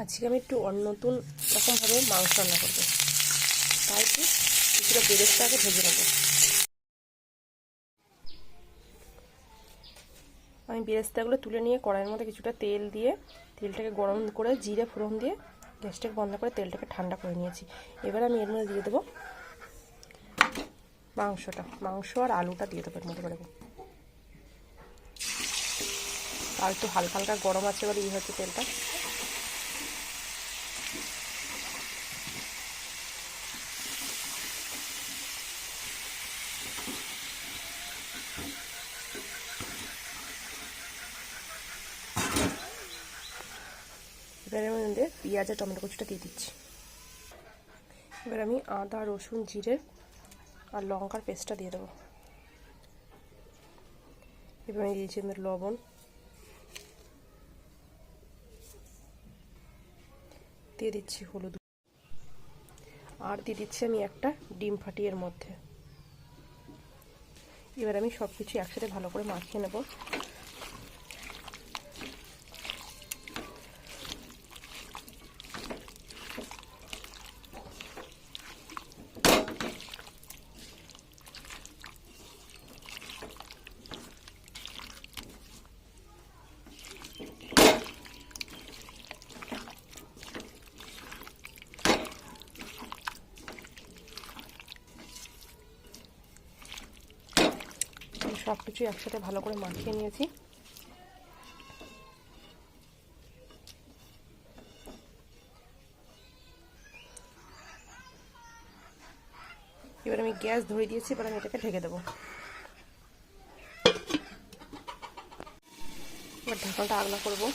আজকে আমি একটু নতুন রকমভাবে মাংস রান্না করবো, তাই কি কিছুটা বেরেস্তাকে ভেজে নেব। আমি বেরেস্তাগুলো তুলে নিয়ে কড়াইয়ের মধ্যে কিছুটা তেল দিয়ে তেলটাকে গরম করে জিরে ফোড়ন দিয়ে গ্যাসটাকে বন্ধ করে তেলটাকে ঠান্ডা করে নিয়েছি। এবার আমি এর মধ্যে দিয়ে দেবো মাংস আর আলুটা দিয়ে দেবো এর মধ্যে করে। আর একটু হালকা হালকা গরম আছে, এবার হচ্ছে তেলটা। এবার আমি মধ্যে পেঁয়াজ আর টমেটো কুচিটা দিয়ে দিচ্ছি। এবার আমি আদা রসুন জিরে আর লঙ্কার পেস্টটা দিয়ে দেবো। এবার আমি দিয়েছি লবণ, দিয়ে দিচ্ছি হলুদ, আর দিয়ে দিচ্ছি আমি একটা ডিম ফাটিয়ে এর মধ্যে। এবার আমি সব কিছু একসাথে ভালো করে মাখিয়ে নেব। সব কিছু একসাথে ভালো করে মাখিয়ে নিয়েছি। এবার আমি গ্যাস ধরে দিয়েছি, এবার আমি এটাকে ঢেকে দেবো। এবার ঢাকনাটা আগলা করবো।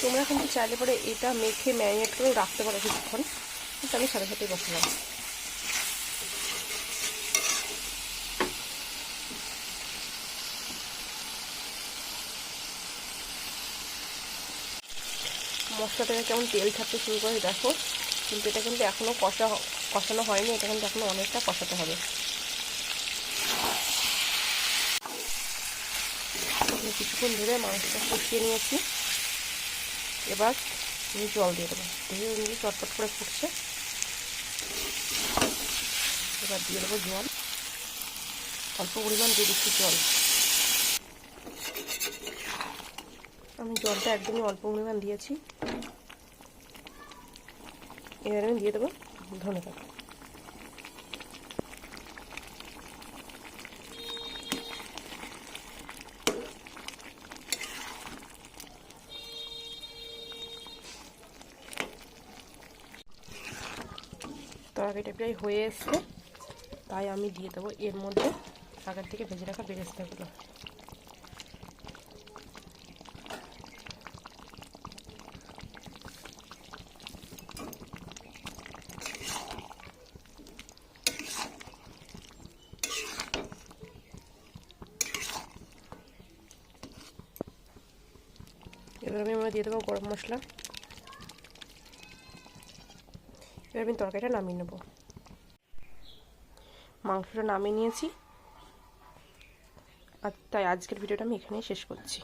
তোমরা কিন্তু চাইলে পরে এটা মেখে ম্যারিনেট করে রাখতে পারো কিছুক্ষণ, কিন্তু আমি সাথে সাথেই বসালাম। মশলা থেকে কেমন তেল ছাড়তে শুরু করে দেখো, কিন্তু এটা কিন্তু এখনও কষানো হয়নি, এটা কিন্তু এখনও অনেকটা কষাতে হবে। কিছুক্ষণ ধরে মাংসটা কষিয়ে নিয়েছি। এবার আমি জল দিয়ে দেবো, দিয়ে চটপট করে ফুটছে। এবার দিয়ে দেবো জল, অল্প পরিমাণ দিয়ে দিচ্ছি জল। আমি জলটা একদমই অল্প পরিমাণ দিয়েছি। এবার আমি দিয়ে দেবো ধনেপাতা। তরকারিটা প্রায় হয়ে এসছে, তাই আমি দিয়ে দেবো এর মধ্যে আগের থেকে ভেজে রাখা বেরেস্তাগুলো। এবার আমরা দিয়ে দেবো গরম মশলা। এবার আমি তরকারিটা নামিয়ে নেব। মাংসটা নামিয়ে নিয়েছি, আর তাই আজকের ভিডিওটা আমি এখানেই শেষ করছি।